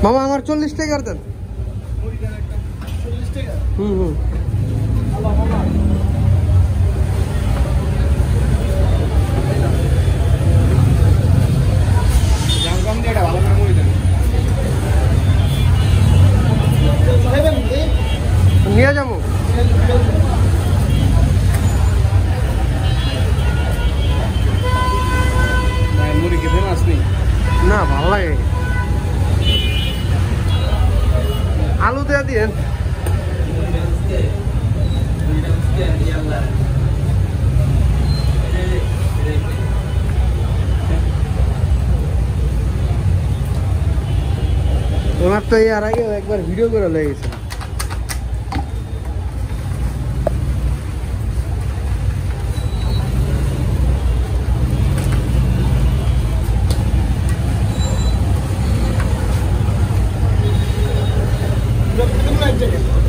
মামা আমার 40 টাকার দেন। হুম নিয়ে যাবো। না ভালো লাগে, আলু দেয়া দিয়েন। তোমার তো এর আগে একবার ভিডিও করে লেগেছে।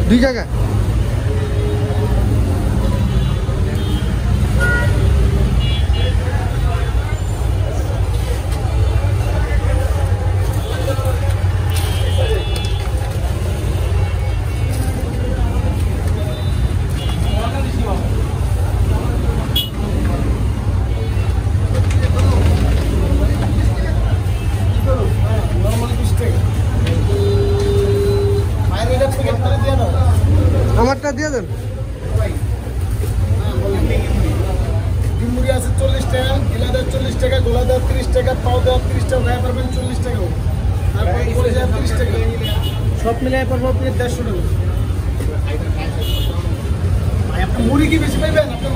দুই জায়গা আমারটা দিয়ে দেন। ডিমুড়ি আছে 40 টাকা, গিলা দেওয়া 40 টাকা, গোলা দেওয়া 30 টাকা, পাও দেওয়া 30 টাকা, ভাই পারবেন 40 টাকা। তারপর করে যায় 30 টাকা, সব মিলিয়ে পড়বো আপনি 150 টাকা। ভাই আপনি মুড়ি কি বেশি পাইবেন? আপনার